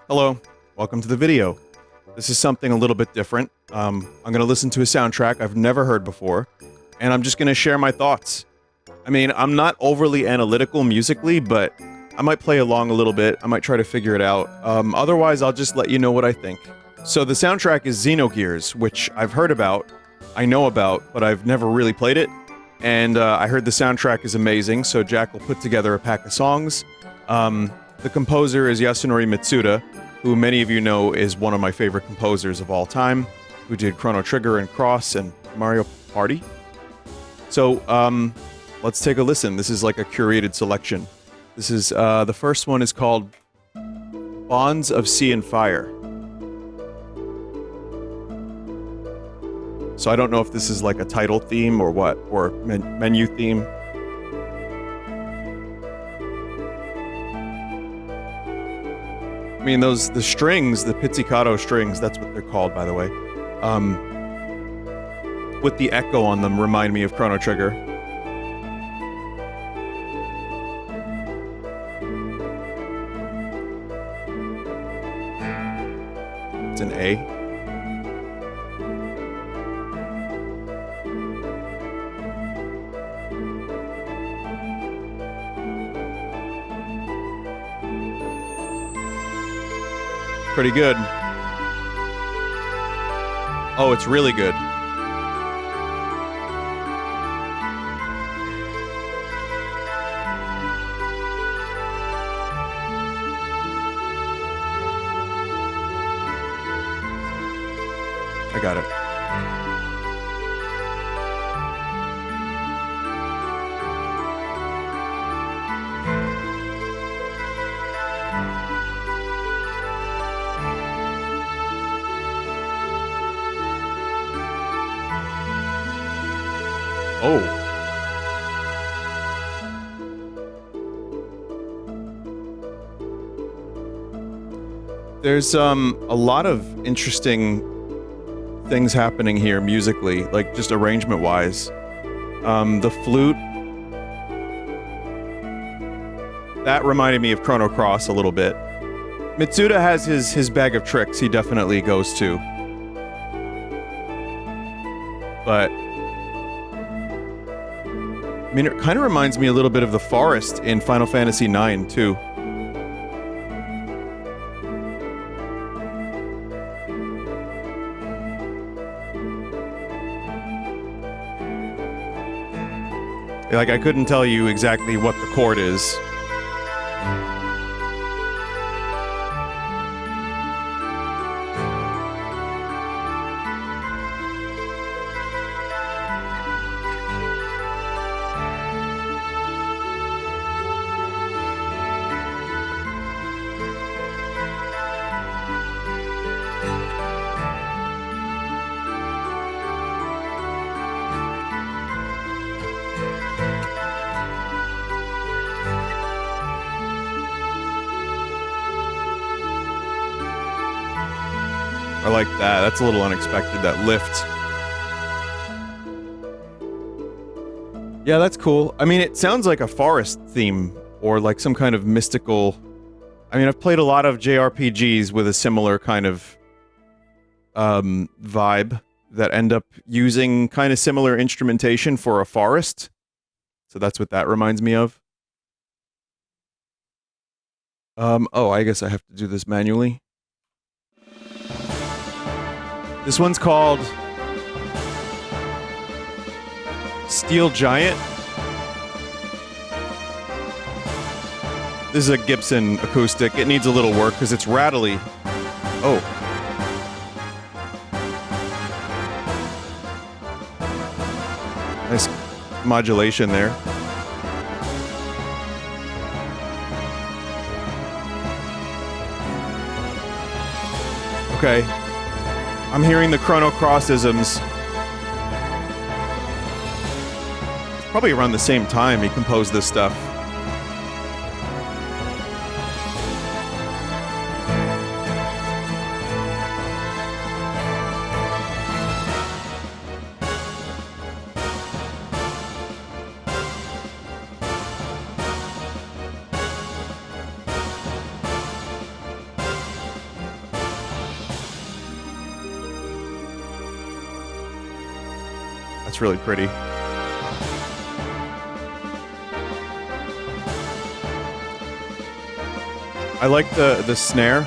Hello, welcome to the video. This is something a little bit different. I'm going to listen to a soundtrack I've never heard before, and I'm just going to share my thoughts. I mean, I'm not overly analytical musically, but I might play along a little bit. I might try to figure it out. Otherwise, I'll just let you know what I think. So the soundtrack is Xenogears, which I've heard about, I know about, but I've never really played it. And I heard the soundtrack is amazing, so Jack will put together a pack of songs. The composer is Yasunori Mitsuda, who many of you know is one of my favorite composers of all time, who did Chrono Trigger and Cross and Mario Party. So, let's take a listen. This is like a curated selection. This is, the first one is called Bonds of Sea and Fire. So I don't know if this is like a title theme or what, or menu theme. I mean, the strings, the pizzicato strings, that's what they're called, by the way, with the echo on them remind me of Chrono Trigger. It's an A. Pretty good. Oh, it's really good. I got it. Oh. There's a lot of interesting things happening here musically, like just arrangement-wise. The flute, that reminded me of Chrono Cross a little bit. Mitsuda has his bag of tricks he definitely goes to. But I mean, it kind of reminds me a little bit of the forest in Final Fantasy IX, too. Like, I couldn't tell you exactly what the chord is. I like that. That's a little unexpected, that lift. Yeah, that's cool. I mean, it sounds like a forest theme, or like some kind of mystical... I mean, I've played a lot of JRPGs with a similar kind of vibe that end up using kind of similar instrumentation for a forest. So that's what that reminds me of. Oh, I guess I have to do this manually. This one's called Steel Giant. This is a Gibson acoustic. It needs a little work because it's rattly. Oh. Nice modulation there. Okay. I'm hearing the Chrono Cross-isms. It's probably around the same time he composed this stuff. That's really pretty. I like the snare.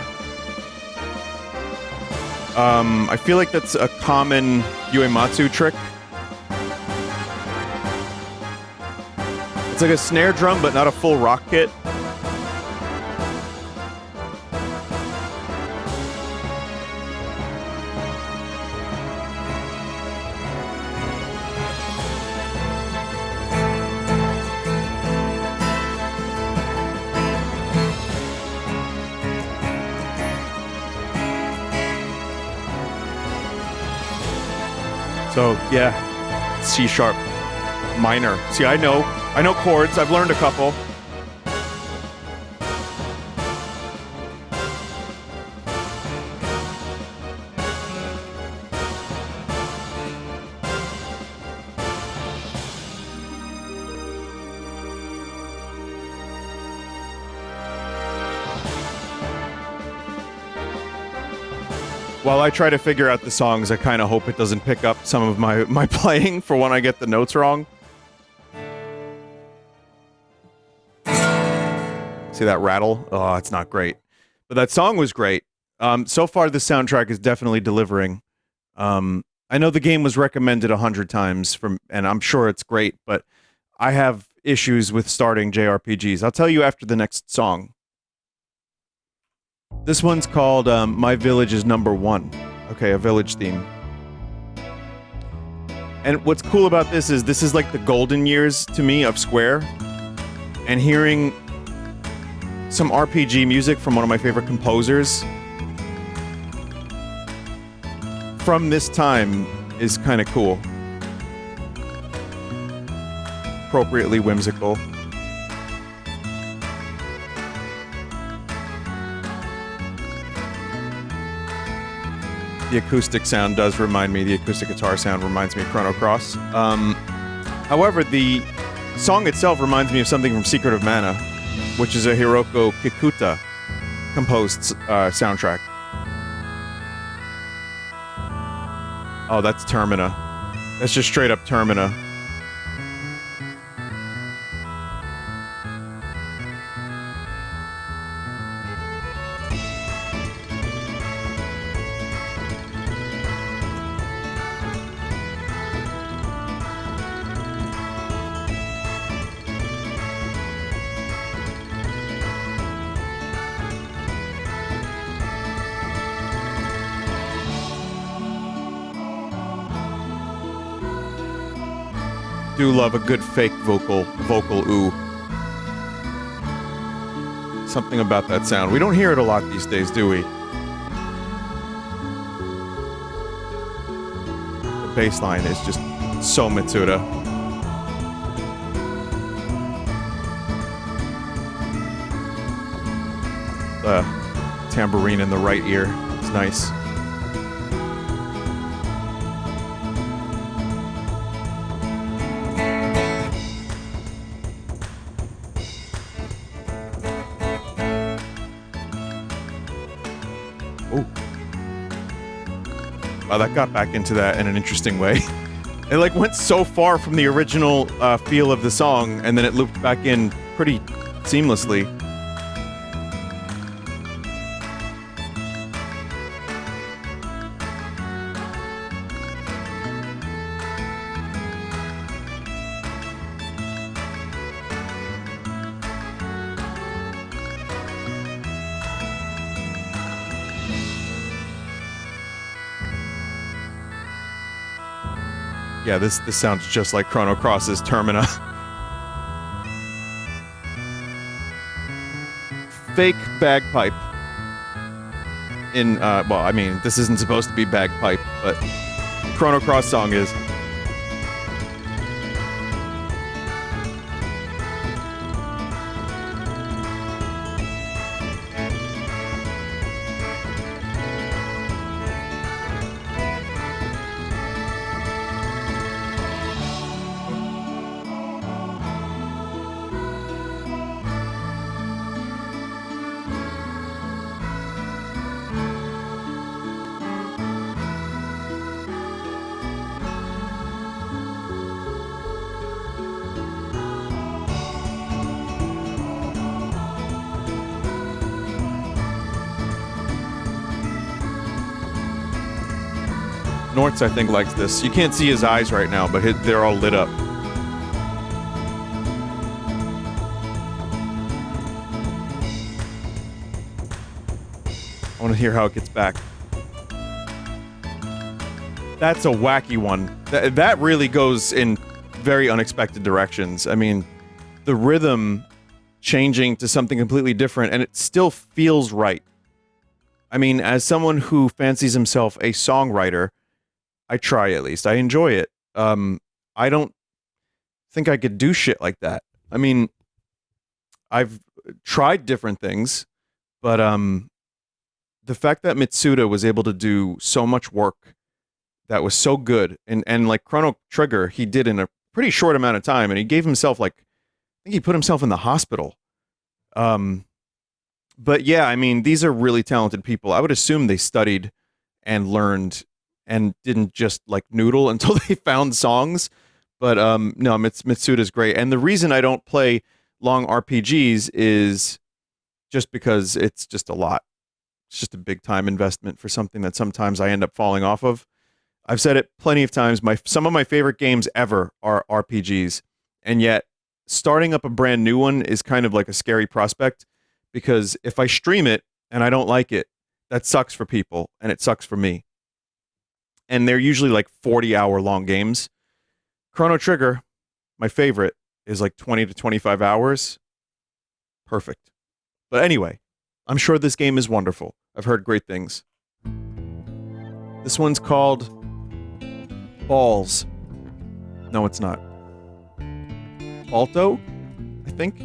I feel like that's a common Uematsu trick. It's like a snare drum, but not a full rock kit. So, yeah, C sharp minor. See, I know chords. I've learned a couple. While I try to figure out the songs, I kind of hope it doesn't pick up some of my playing for when I get the notes wrong. See that rattle? Oh, it's not great. But that song was great. So far, the soundtrack is definitely delivering. I know the game was recommended 100 times, and I'm sure it's great, but I have issues with starting JRPGs. I'll tell you after the next song. This one's called My Village is Number One. Okay, a village theme. And what's cool about this is like the golden years to me of Square. And hearing some RPG music from one of my favorite composers from this time is kind of cool. Appropriately whimsical. The acoustic sound does remind me, the acoustic guitar sound reminds me of Chrono Cross. However, the song itself reminds me of something from Secret of Mana, which is a Hiroko Kikuta composed soundtrack. Oh, that's Termina. That's just straight up Termina. Do love a good fake vocal ooh. Something about that sound. We don't hear it a lot these days, do we? The bass line is just so Mitsuda. The tambourine in the right ear. It's nice. Wow, that got back into that in an interesting way. It like went so far from the original feel of the song, and then it looped back in pretty seamlessly. Yeah, this sounds just like Chrono Cross's Termina. Fake bagpipe. Well, I mean, this isn't supposed to be bagpipe, but Chrono Cross song is. Nortz, I think, likes this. You can't see his eyes right now, but they're all lit up. I want to hear how it gets back. That's a wacky one. That really goes in very unexpected directions. I mean, the rhythm changing to something completely different, and it still feels right. I mean, as someone who fancies himself a songwriter, I try at least. I enjoy it. I don't think I could do shit like that. I mean, I've tried different things, but the fact that Mitsuda was able to do so much work that was so good, and like Chrono Trigger, he did in a pretty short amount of time, and he gave himself, like, I think he put himself in the hospital. But yeah, I mean, these are really talented people. I would assume they studied and learned and didn't just like noodle until they found songs. But no, Mitsuda's great. And the reason I don't play long RPGs is just because it's just a lot. It's just a big time investment for something that sometimes I end up falling off of. I've said it plenty of times. Some of my favorite games ever are RPGs, and yet starting up a brand new one is kind of like a scary prospect, because if I stream it and I don't like it, that sucks for people and it sucks for me. And they're usually like 40-hour long games. Chrono Trigger, my favorite, is like 20 to 25 hours. Perfect. But anyway, I'm sure this game is wonderful. I've heard great things. This one's called Balls. No, it's not. Balto, I think.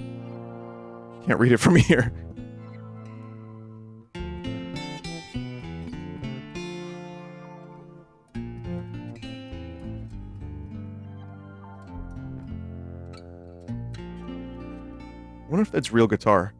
Can't read it from here. I wonder if that's real guitar.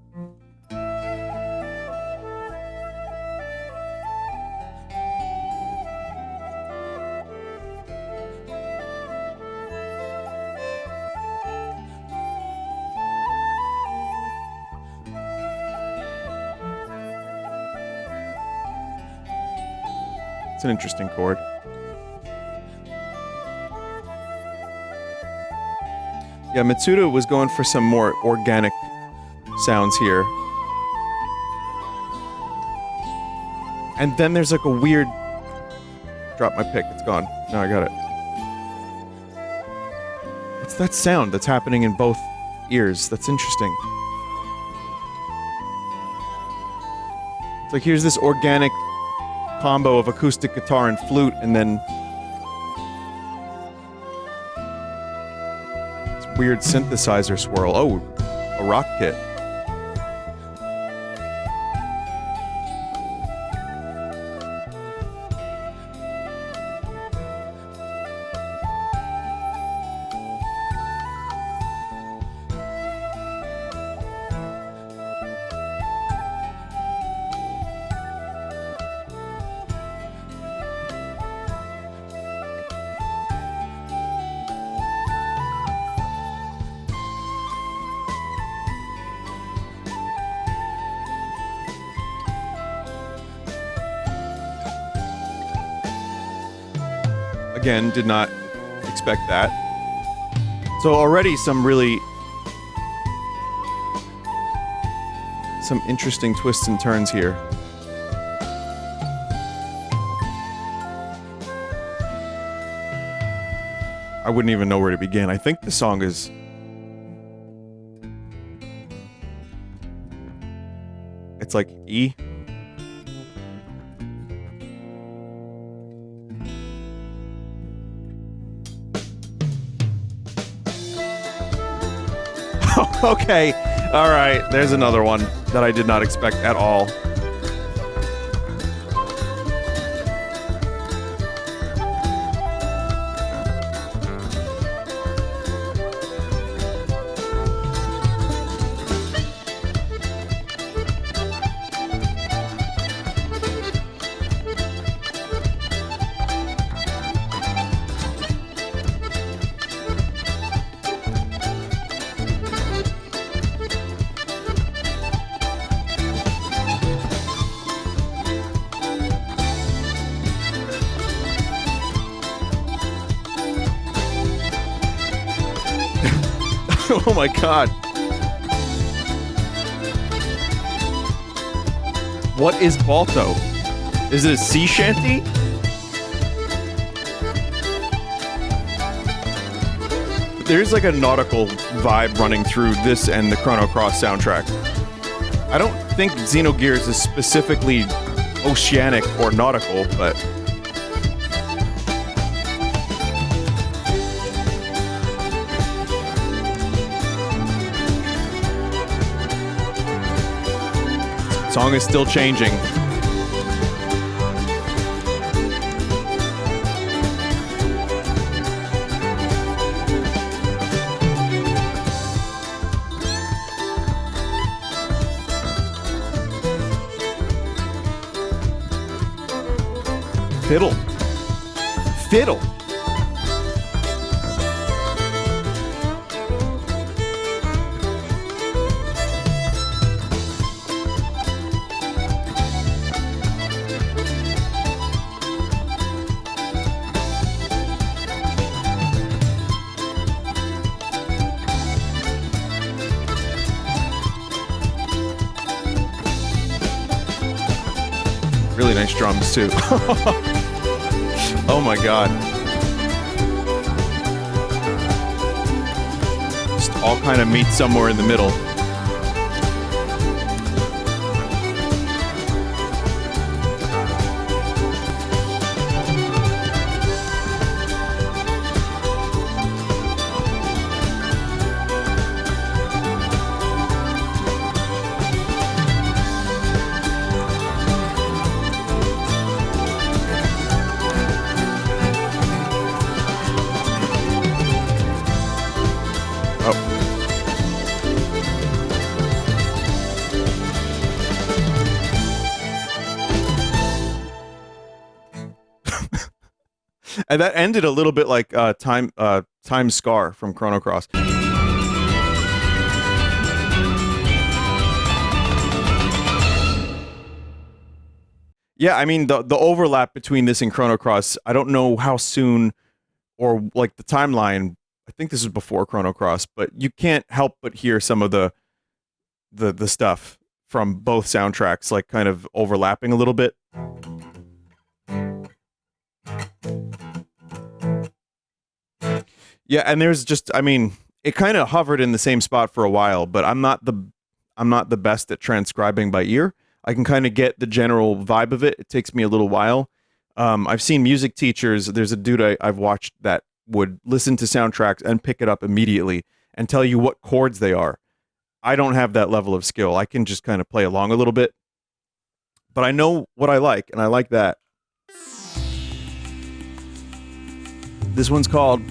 It's an interesting chord. Yeah, Mitsuda was going for some more organic sounds here. And then there's like a weird... Drop my pick, it's gone. No, I got it. What's that sound that's happening in both ears? That's interesting. It's like here's this organic combo of acoustic guitar and flute, and then this weird synthesizer swirl. Oh, a rock kit. Again, did not expect that. So already some interesting twists and turns here. I wouldn't even know where to begin. I think the song is... It's like E. Okay, alright, there's another one that I did not expect at all. Oh my god. What is Balto? Is it a sea shanty? There's like a nautical vibe running through this and the Chrono Cross soundtrack. I don't think Xenogears is specifically oceanic or nautical, but... Song is still changing. Fiddle. Fiddle. Really nice drums too. Oh my god. Just all kind of meet somewhere in the middle. And that ended a little bit like Time Scar from Chrono Cross. Yeah, I mean the overlap between this and Chrono Cross, I don't know how soon or like the timeline. I think this is before Chrono Cross, but you can't help but hear some of the stuff from both soundtracks like kind of overlapping a little bit. Yeah, and there's just, I mean, it kind of hovered in the same spot for a while, but I'm not the best at transcribing by ear. I can kind of get the general vibe of it. It takes me a little while. I've seen music teachers. There's a dude I've watched that would listen to soundtracks and pick it up immediately and tell you what chords they are. I don't have that level of skill. I can just kind of play along a little bit, but I know what I like, and I like that. This one's called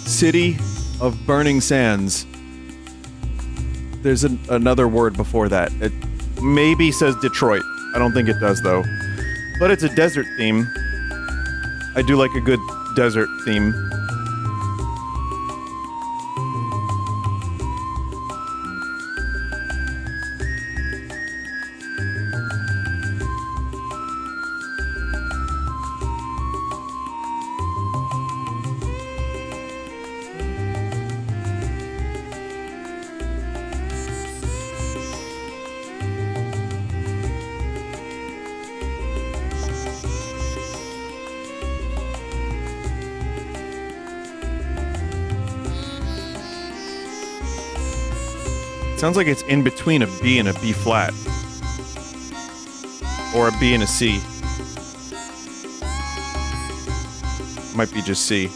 City of Burning Sands. There's another word before that. It maybe says Detroit. I don't think it does, though. But it's a desert theme. I do like a good desert theme. Sounds like it's in between a B and a B flat. Or a B and a C. Might be just C.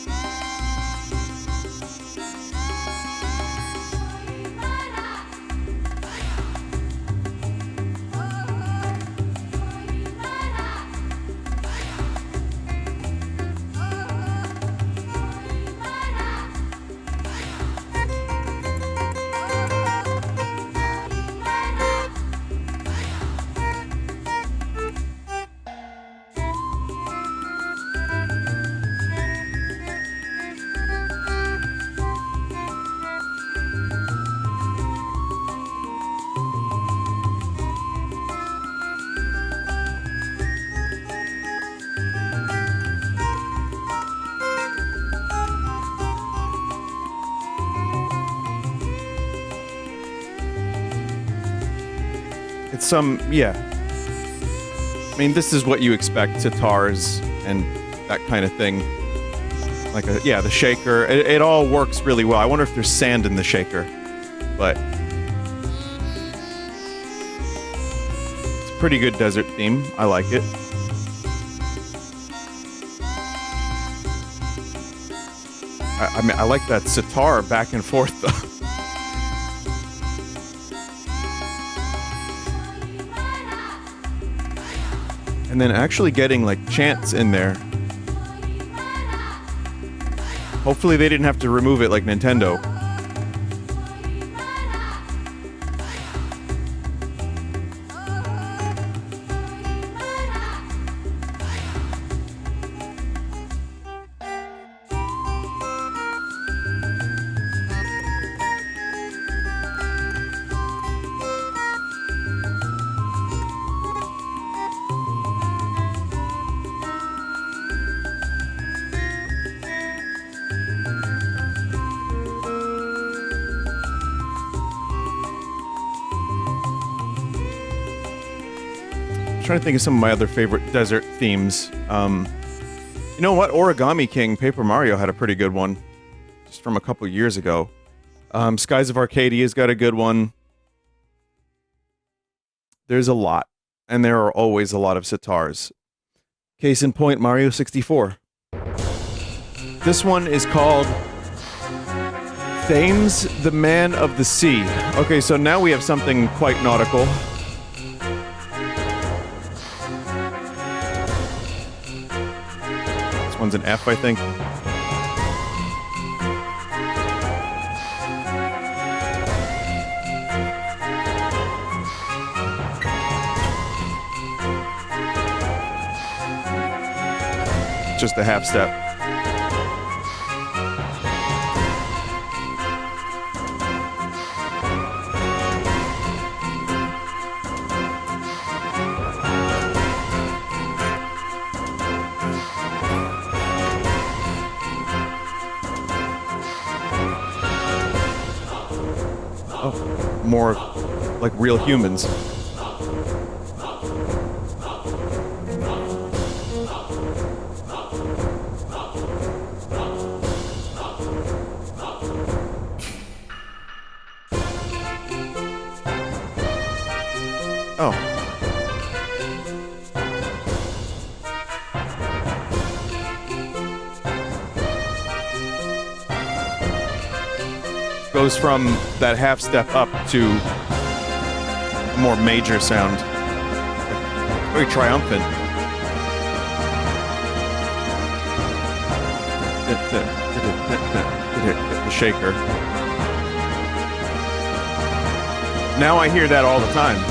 It's some, yeah. I mean, this is what you expect, sitars and that kind of thing. Like, yeah, the shaker. It all works really well. I wonder if there's sand in the shaker. But it's a pretty good desert theme. I like it. I mean, I like that sitar back and forth, though. And then actually getting, like, chants in there. Hopefully they didn't have to remove it like Nintendo. Trying to think of some of my other favorite desert themes. You know what? Origami King Paper Mario had a pretty good one, just from a couple years ago. Skies of Arcadia's got a good one. There's a lot, and there are always a lot of sitars. Case in point, Mario 64. This one is called Thames, the Man of the Sea. Okay, so now we have something quite nautical. One's an F, I think. Just a half step. More like real humans. Oh. Goes from that half step up to a more major sound. Very triumphant. The shaker. Now I hear that all the time.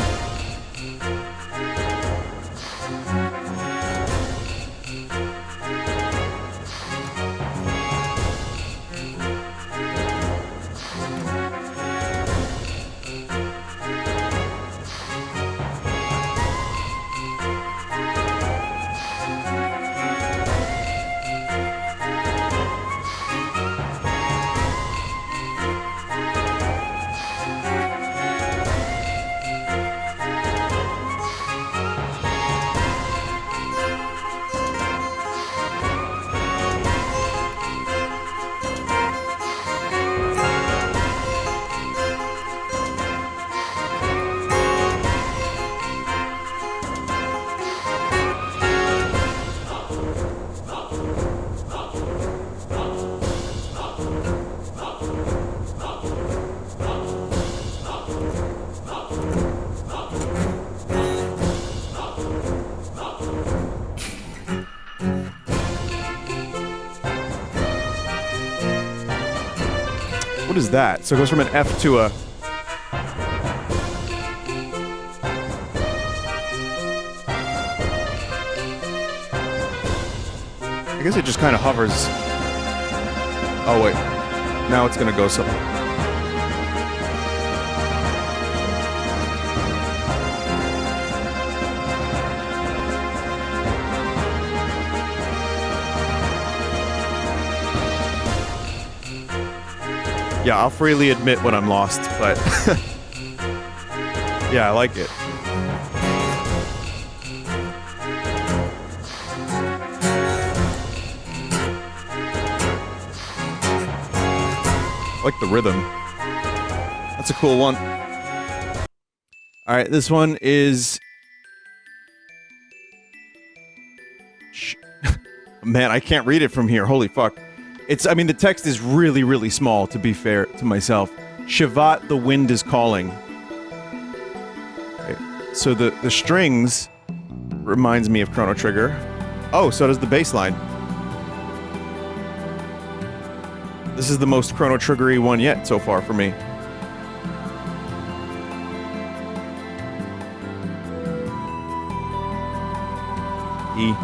What is that? So it goes from an F to a... I guess it just kind of hovers. Oh, wait. Now it's going to go something. Yeah, I'll freely admit when I'm lost, but... yeah, I like it. like the rhythm. That's a cool one. Alright, this one is... Man, I can't read it from here. Holy fuck. I mean, the text is really, really small, to be fair to myself. Shevat, the wind is calling. Okay. So the strings reminds me of Chrono Trigger. Oh, so does the bass line. This is the most Chrono Trigger-y one yet so far for me. E.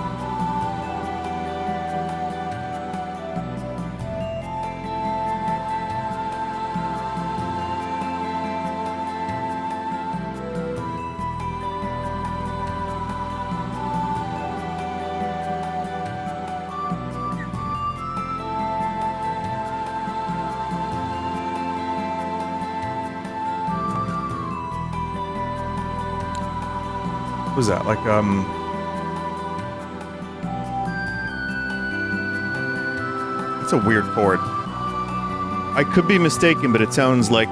What was that? Like, it's a weird chord. I could be mistaken, but it sounds like...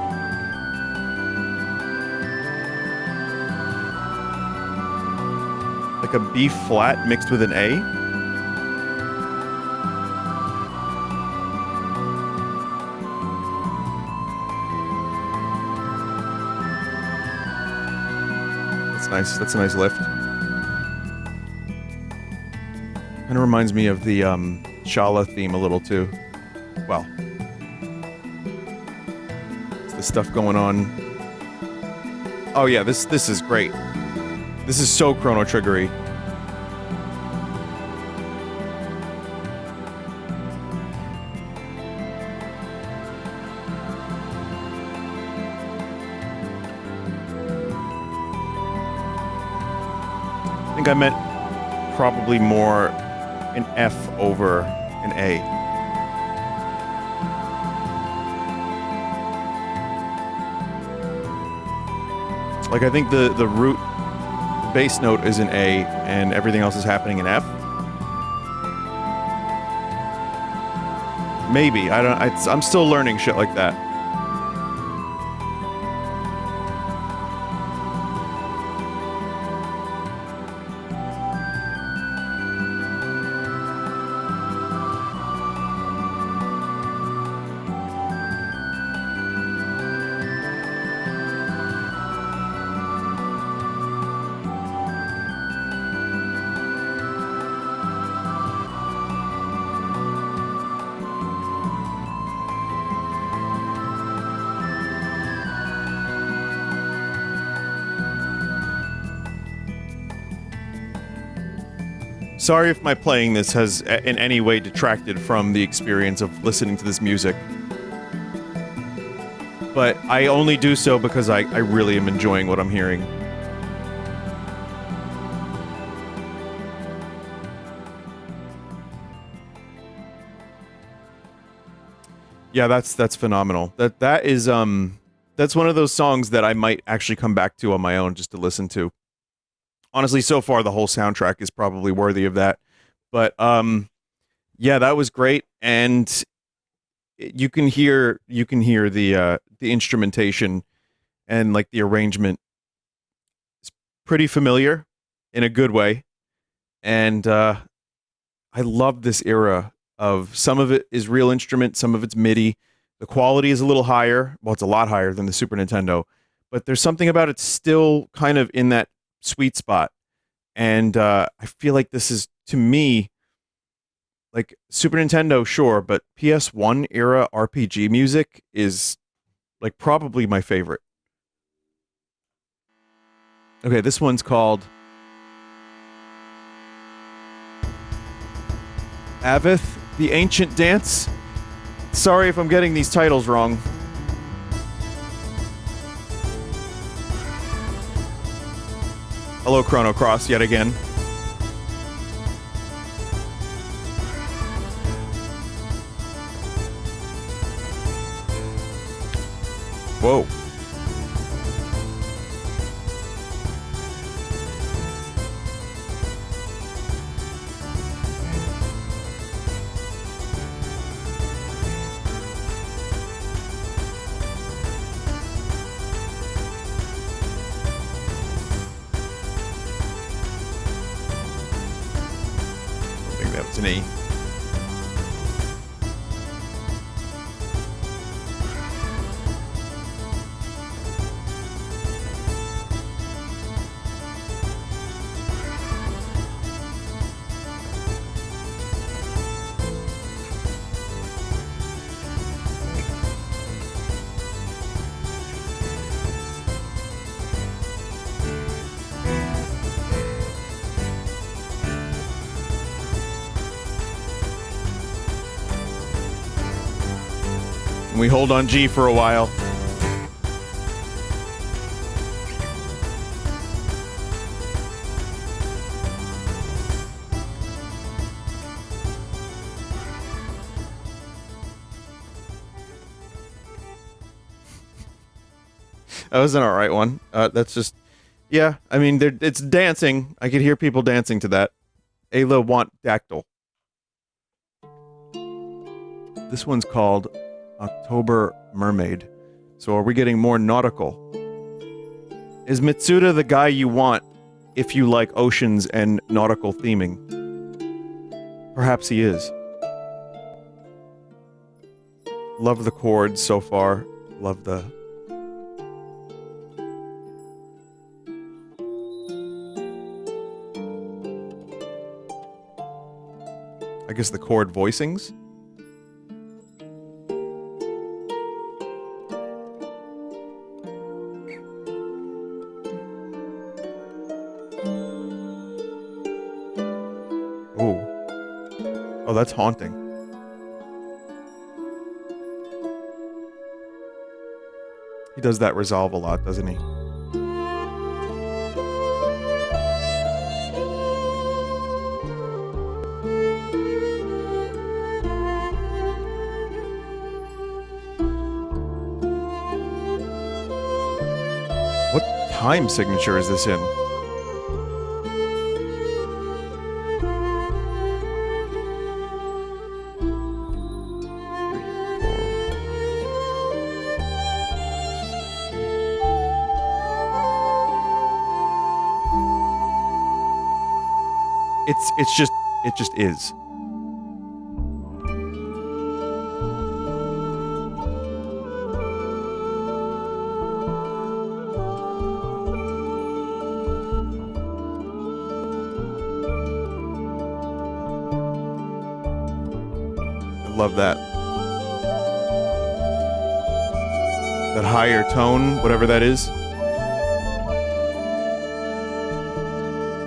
like a B flat mixed with an A. Nice. That's a nice lift. Kind of reminds me of the Shala theme a little too. Well, it's the stuff going on. Oh yeah, this is great. This is so Chrono Trigger-y. I think I meant probably more an F over an A. Like, I think the root bass note is an A and everything else is happening in F. Maybe. I'm still learning shit like that. Sorry if my playing this has in any way detracted from the experience of listening to this music. But I only do so because I really am enjoying what I'm hearing. Yeah, that's phenomenal. That is that's one of those songs that I might actually come back to on my own just to listen to. Honestly, so far the whole soundtrack is probably worthy of that. But yeah, that was great, and you can hear the instrumentation and like the arrangement. It's pretty familiar in a good way, and I love this era of some of it is real instrument, some of it's MIDI. The quality is a little higher. Well, it's a lot higher than the Super Nintendo, but there's something about it still kind of in that sweet spot. And I feel like this is, to me, like Super Nintendo, sure, but PS1 era RPG music is like probably my favorite. Okay, this one's called Aveh, the Ancient Dance. Sorry if I'm getting these titles wrong. Hello, Chrono Cross, yet again. Whoa. That was an E. We hold on G for a while. That was an alright one. That's just... Yeah, I mean, it's dancing. I could hear people dancing to that. Ayla want dactyl. This one's called October Mermaid. So are we getting more nautical? Is Mitsuda the guy you want if you like oceans and nautical theming? Perhaps he is. Love the chords so far. Love the... I guess the chord voicings? Oh, that's haunting. He does that resolve a lot, doesn't he? What time signature is this in? It just is. I love that. That higher tone, whatever that is.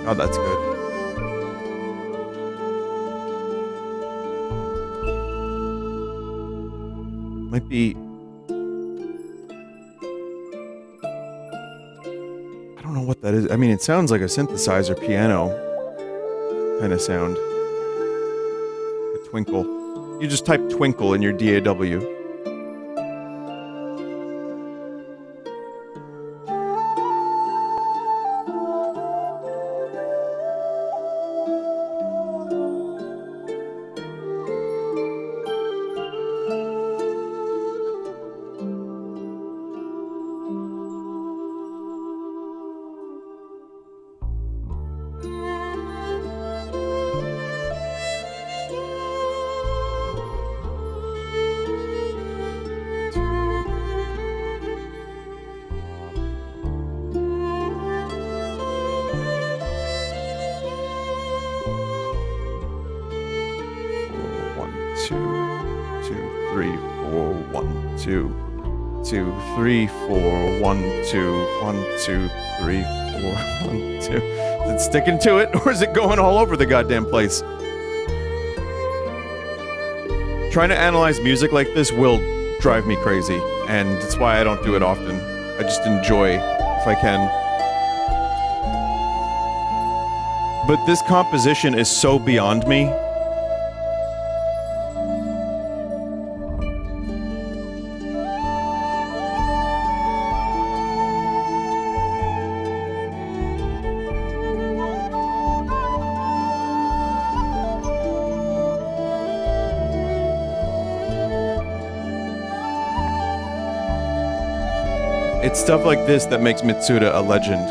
Oh, that's good. Might be... I don't know what that is. I mean, it sounds like a synthesizer piano kind of sound. A twinkle. You just type twinkle in your DAW. Is it sticking to it, or is it going all over the goddamn place? Trying to analyze music like this will drive me crazy, and it's why I don't do it often. I just enjoy if I can. But this composition is so beyond me. It's stuff like this that makes Mitsuda a legend.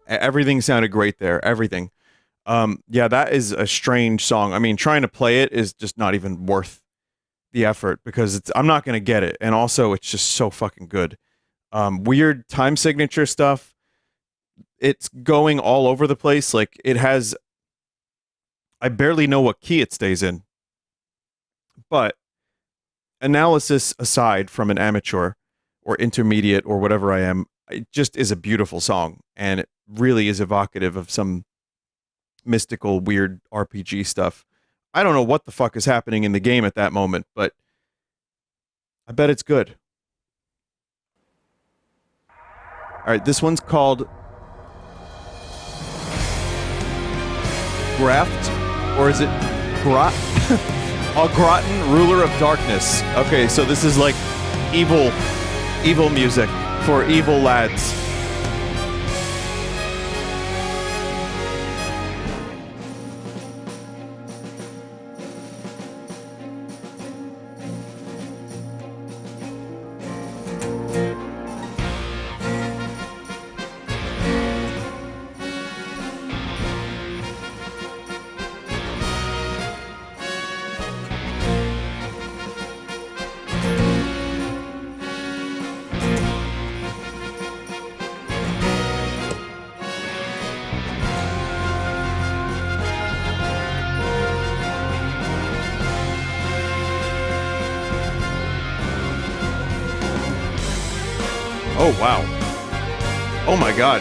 Everything sounded great there. Everything. Yeah, that is a strange song. I mean, trying to play it is just not even worth the effort because I'm not gonna get it, and also it's just so fucking good. Weird time signature stuff. It's going all over the place. Like it has. I barely know what key it stays in. But analysis aside from an amateur or intermediate or whatever I am, it just is a beautiful song, and it really is evocative of some mystical, weird RPG stuff. I don't know what the fuck is happening in the game at that moment, but I bet it's good. Alright, this one's called Grahf, or is it Grot? Gratin, Ruler of Darkness. Okay, so this is like evil music for evil lads. Oh, wow. Oh my god.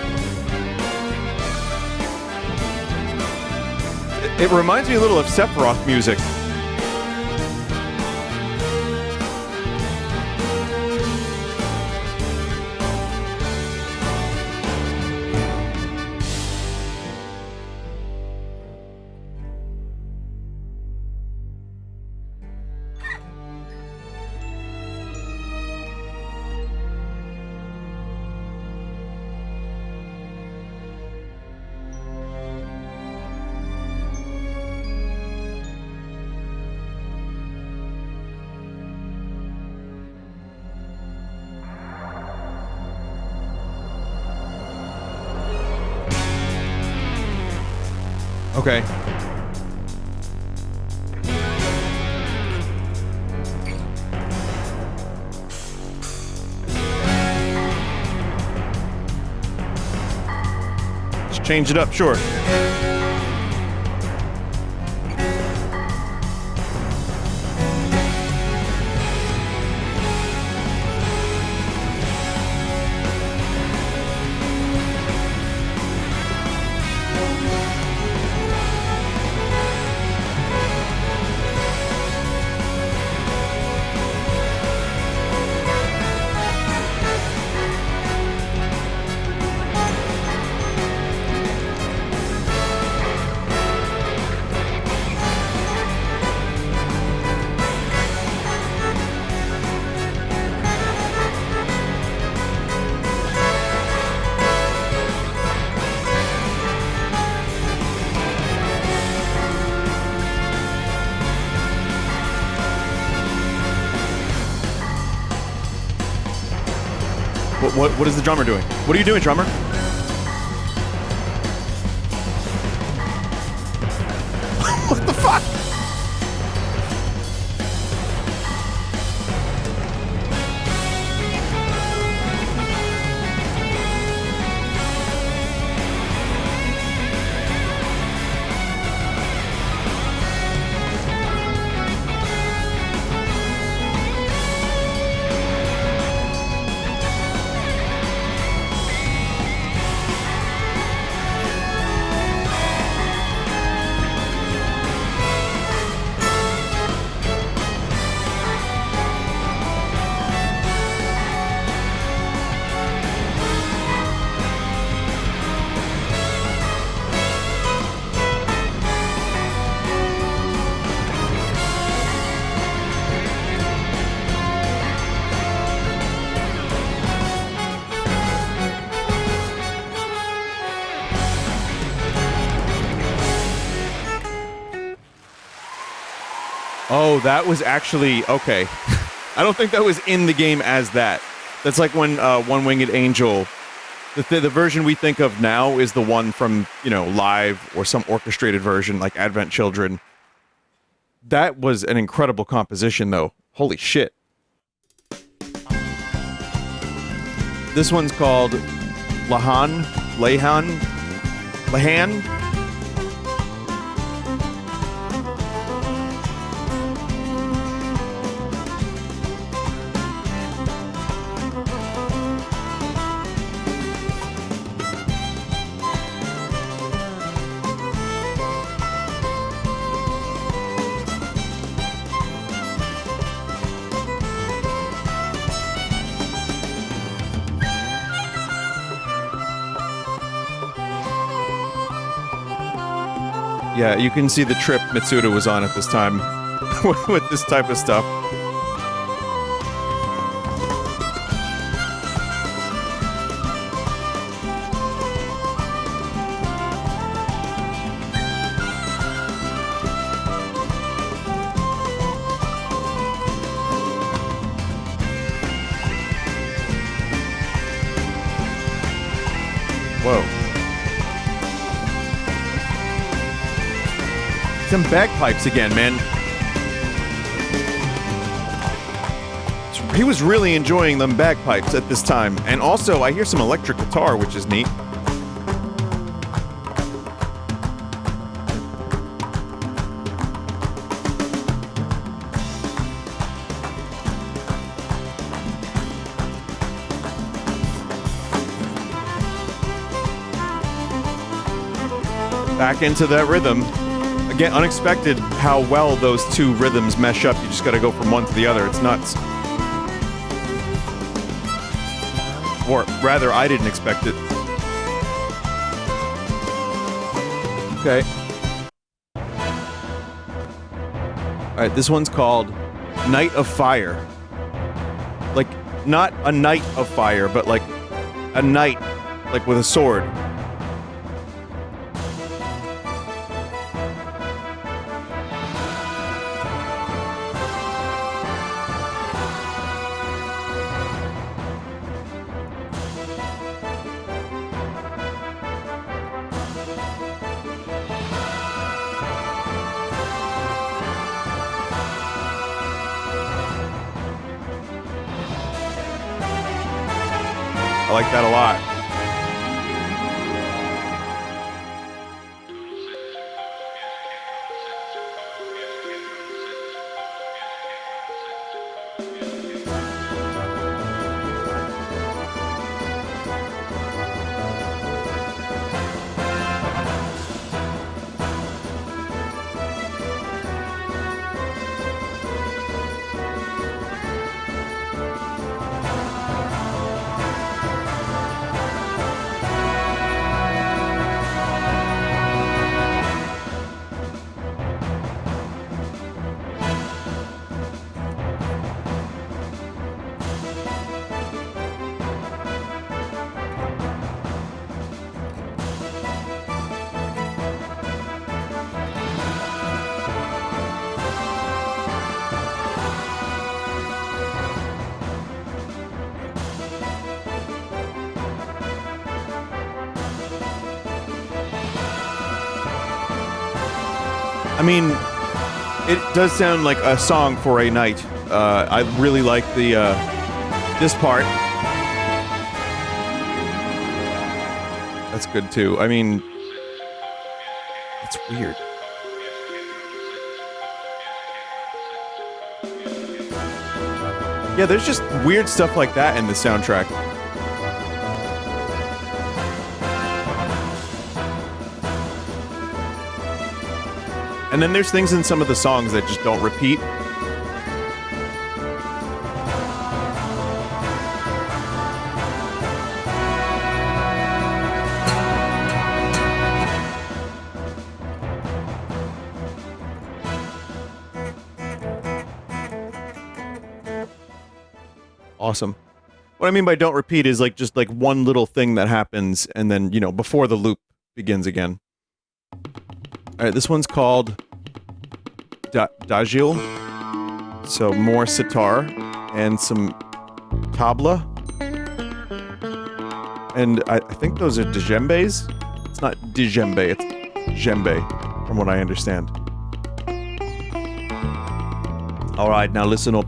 It reminds me a little of Sephiroth music. Okay. Let's change it up, sure. What is the drummer doing? What are you doing, drummer? What the fuck? Oh, that was actually okay. I don't think that was in the game as that. That's like when One-Winged Angel The version we think of now is the one from, you know, live or some orchestrated version like Advent Children. That was an incredible composition, though. Holy shit. This one's called Lahan. Yeah, you can see the trip Mitsuda was on at this time with this type of stuff. Whoa. Some bagpipes again, man. He was really enjoying them bagpipes at this time. And also, I hear some electric guitar, which is neat. Back into that rhythm. Again, unexpected how well those two rhythms mesh up. You just gotta go from one to the other. It's nuts. Or rather, I didn't expect it. Okay. Alright, this one's called Night of Fire. Like, not a night of fire, but like a knight, like with a sword. I like that a lot. I mean, it does sound like a song for a night. I really like the, this part. That's good too. I mean, it's weird. Yeah, there's just weird stuff like that in the soundtrack. And then there's things in some of the songs that just don't repeat. Awesome. What I mean by don't repeat is like just like one little thing that happens and then, you know, before the loop begins again. Alright, this one's called Dajil. So more sitar and some tabla. And I think those are djembes? It's not djembe, it's djembe, from what I understand. Alright, now listen up.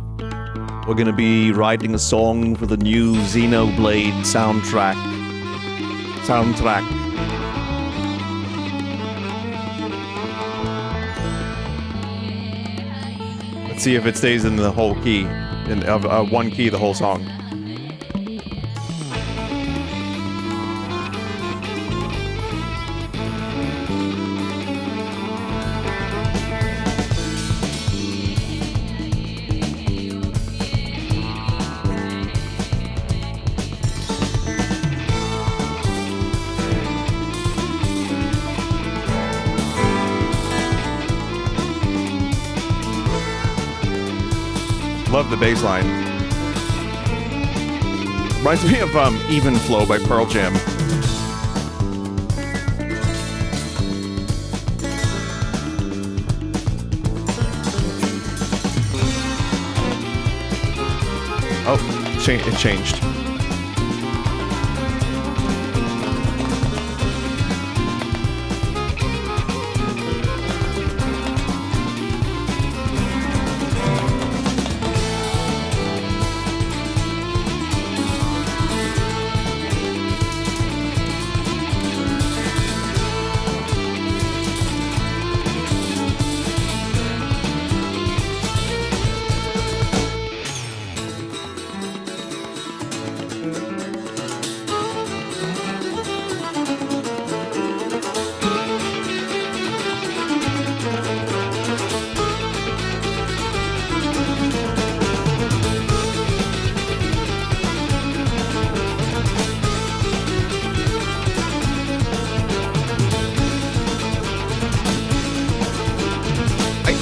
We're gonna be writing a song for the new Xenoblade soundtrack. Let's see if it stays in the whole key, in one key the whole song. Love the bass line. Reminds me of Even Flow by Pearl Jam. Oh, it changed.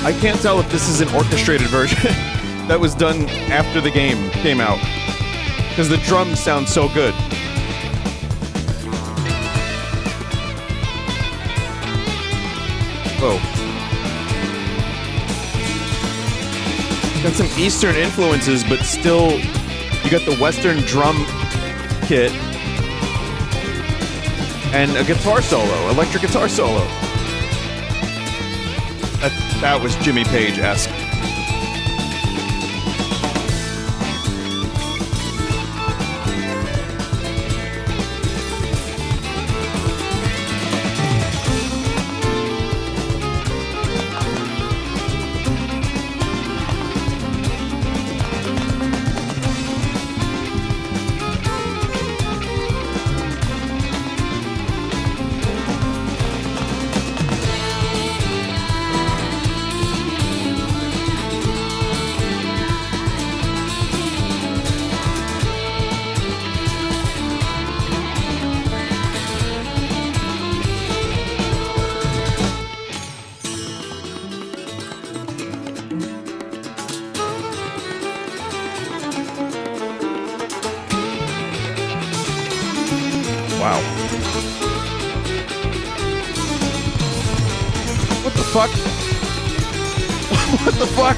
I can't tell if this is an orchestrated version that was done after the game came out, because the drums sound so good. Whoa. Got some Eastern influences, but still, you got the Western drum kit and a guitar solo, electric guitar solo. That was Jimmy Page-esque. Wow. What the fuck? What the fuck?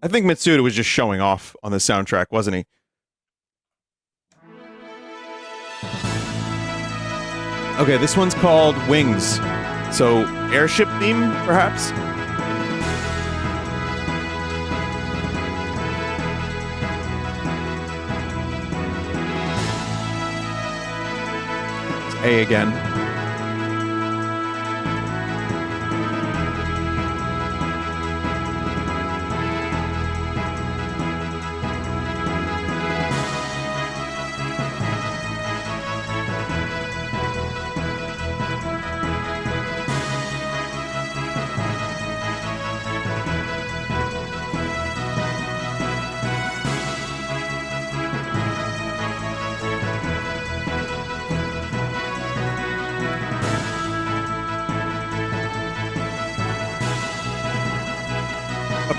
I think Mitsuda was just showing off on the soundtrack, wasn't he? Okay, this one's called Wings. So, airship theme, perhaps? It's A again.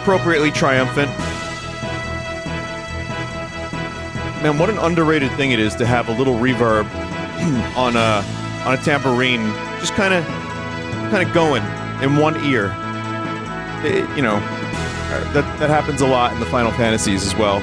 Appropriately triumphant. Man, what an underrated thing it is to have a little reverb on a tambourine, just kind of going in one ear. You know, that happens a lot in the Final Fantasies as well.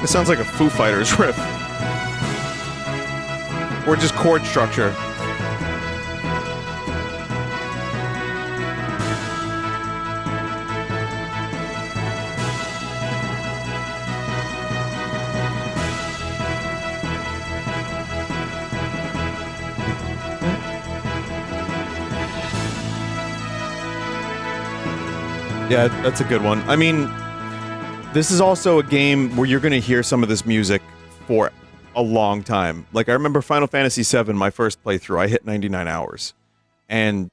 It sounds like a Foo Fighters riff. Or just chord structure. Yeah, that's a good one. I mean, this is also a game where you're going to hear some of this music for a long time. Like, I remember Final Fantasy VII, my first playthrough, I hit 99 hours. And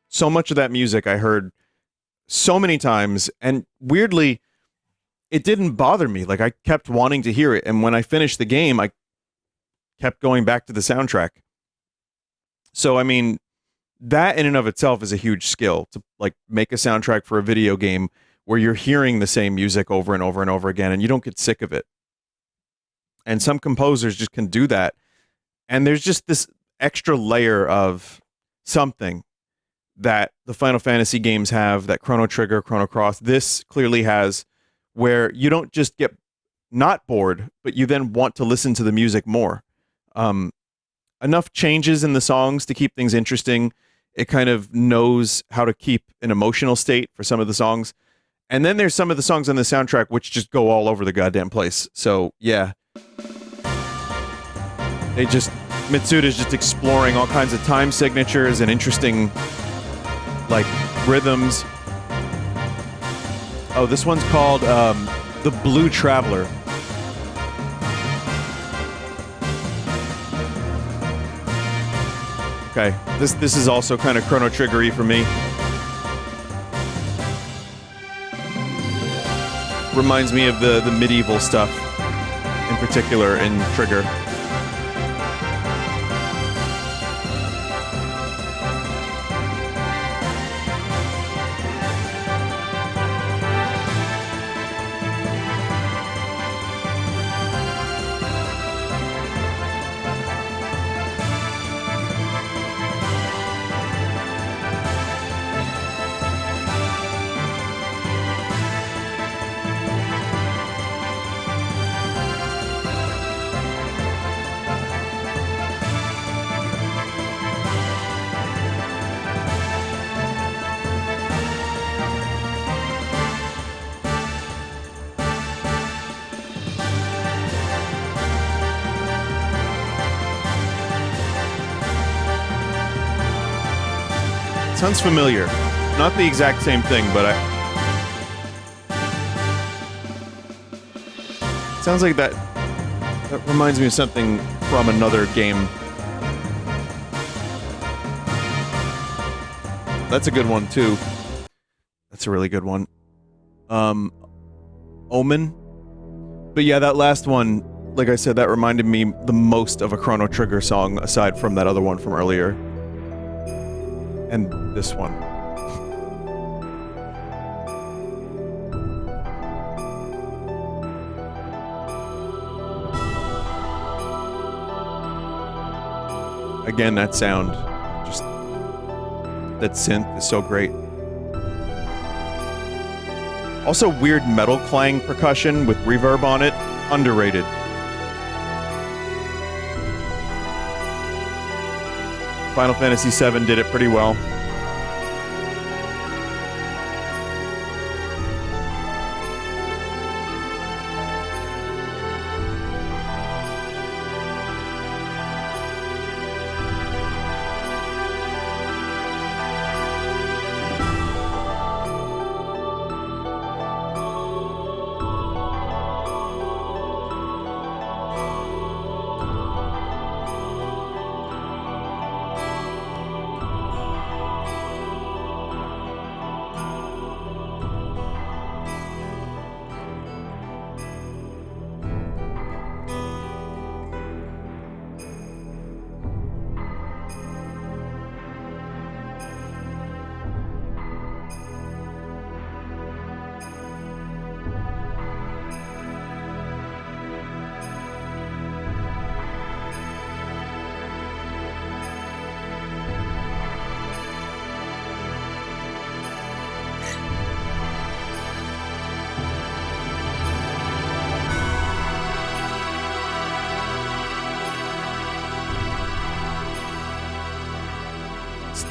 so much of that music I heard so many times, and weirdly, it didn't bother me. Like, I kept wanting to hear it, and when I finished the game, I kept going back to the soundtrack. So, I mean, that in and of itself is a huge skill, to, like, make a soundtrack for a video game where you're hearing the same music over and over and over again, and you don't get sick of it. And some composers just can do that. And there's just this extra layer of something that the Final Fantasy games have, that Chrono Trigger, Chrono Cross, this clearly has, where you don't just get not bored, but you then want to listen to the music more. Enough changes in the songs to keep things interesting. It kind of knows how to keep an emotional state for some of the songs. And then there's some of the songs on the soundtrack which just go all over the goddamn place. So, yeah. Mitsuda's just exploring all kinds of time signatures and interesting, like, rhythms. Oh, this one's called, The Blue Traveler. Okay, this is also kind of Chrono Trigger-y for me. Reminds me of the medieval stuff, in particular, in Trigger. Sounds familiar. Not the exact same thing, but sounds like that reminds me of something from another game. That's a good one, too. That's a really good one. Omen? But yeah, that last one, like I said, that reminded me the most of a Chrono Trigger song, aside from that other one from earlier. And this one. Again, that sound, just that synth is so great. Also, weird metal clang percussion with reverb on it, underrated. Final Fantasy VII did it pretty well.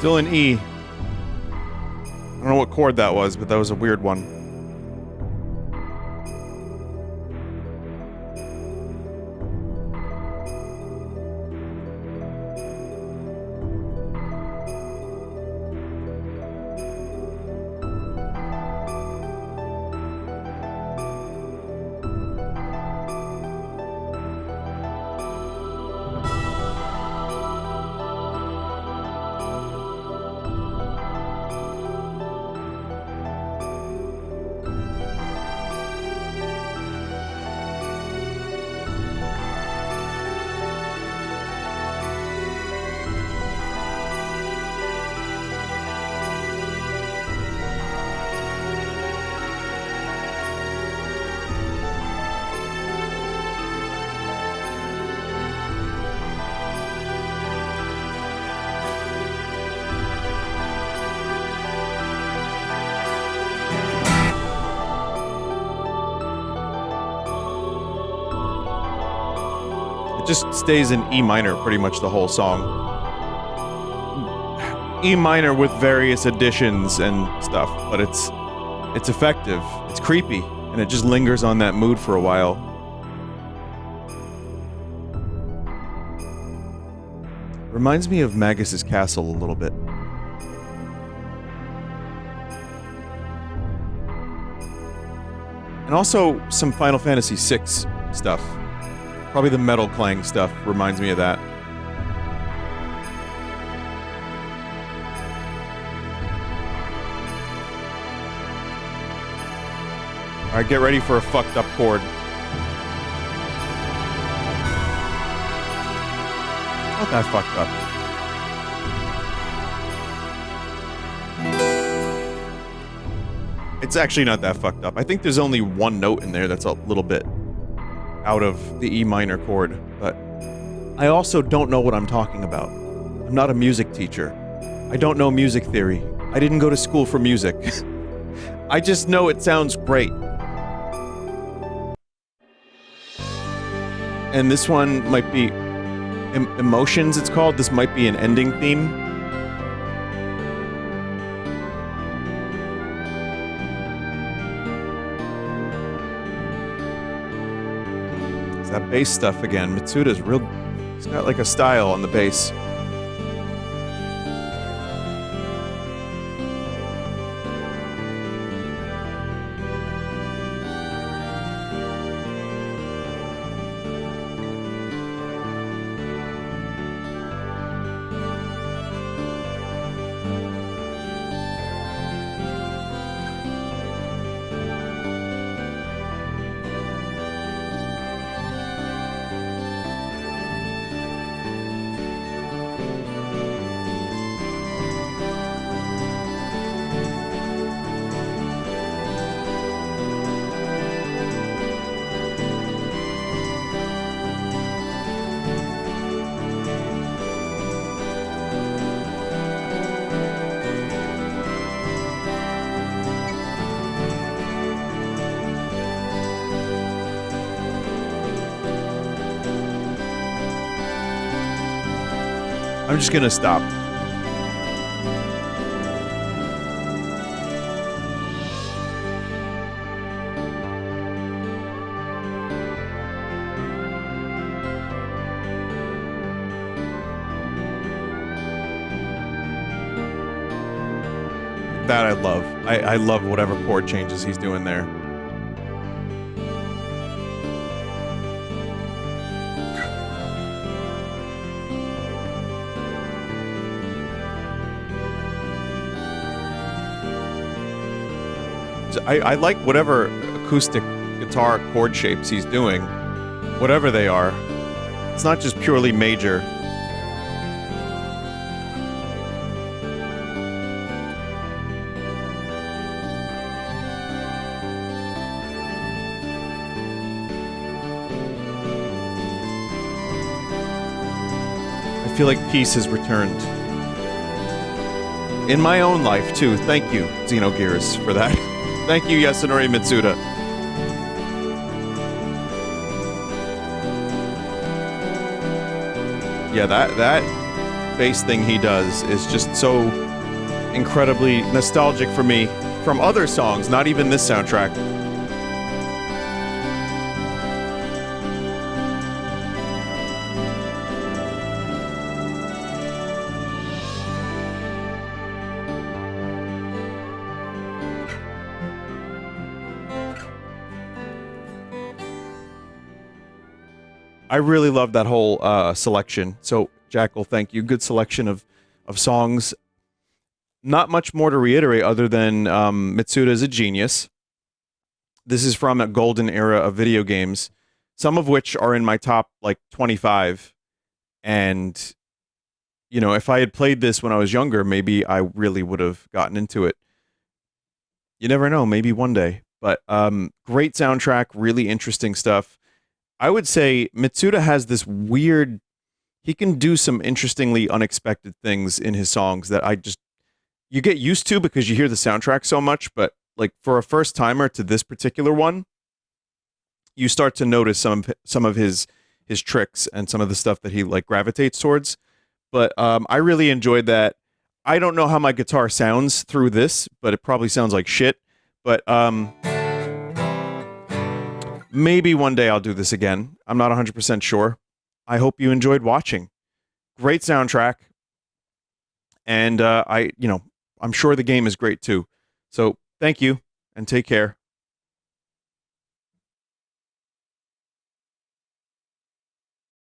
Still in E. I don't know what chord that was, but that was a weird one. It just stays in E minor pretty much the whole song. E minor with various additions and stuff, but it's effective, it's creepy, and it just lingers on that mood for a while. Reminds me of Magus's Castle a little bit. And also some Final Fantasy VI stuff. Probably the metal clang stuff reminds me of that. Alright, get ready for a fucked up chord. Not that fucked up. It's actually not that fucked up. I think there's only one note in there that's a little bit out of the E minor chord, but I also don't know what I'm talking about. I'm not a music teacher. I don't know music theory. I didn't go to school for music. I just know it sounds great. And this one might be Emotions, it's called. This might be an ending theme. It's that bass stuff again. Mitsuda's real... He's got like a style on the bass. I'm just gonna stop. That I love. I love whatever chord changes he's doing there. I like whatever acoustic guitar chord shapes he's doing, whatever they are. It's not just purely major. I feel like peace has returned. In my own life, too. Thank you, Xenogears, for that. Thank you, Yasunori Mitsuda. Yeah, bass thing he does is just so incredibly nostalgic for me from other songs, not even this soundtrack. I really love that whole selection. So, Jackal, thank you. Good selection of songs. Not much more to reiterate other than Mitsuda is a genius. This is from a golden era of video games, some of which are in my top, like, 25. And, you know, if I had played this when I was younger, maybe I really would have gotten into it. You never know, maybe one day. But great soundtrack, really interesting stuff. I would say Mitsuda has this weird, he can do some interestingly unexpected things in his songs that you get used to because you hear the soundtrack so much, but like for a first timer to this particular one, you start to notice some of his tricks and some of the stuff that he like gravitates towards. But I really enjoyed that. I don't know how my guitar sounds through this, but it probably sounds like shit. But maybe one day I'll do this again. I'm not 100% sure. I hope you enjoyed watching. Great soundtrack. And I'm sure the game is great too. So thank you and take care.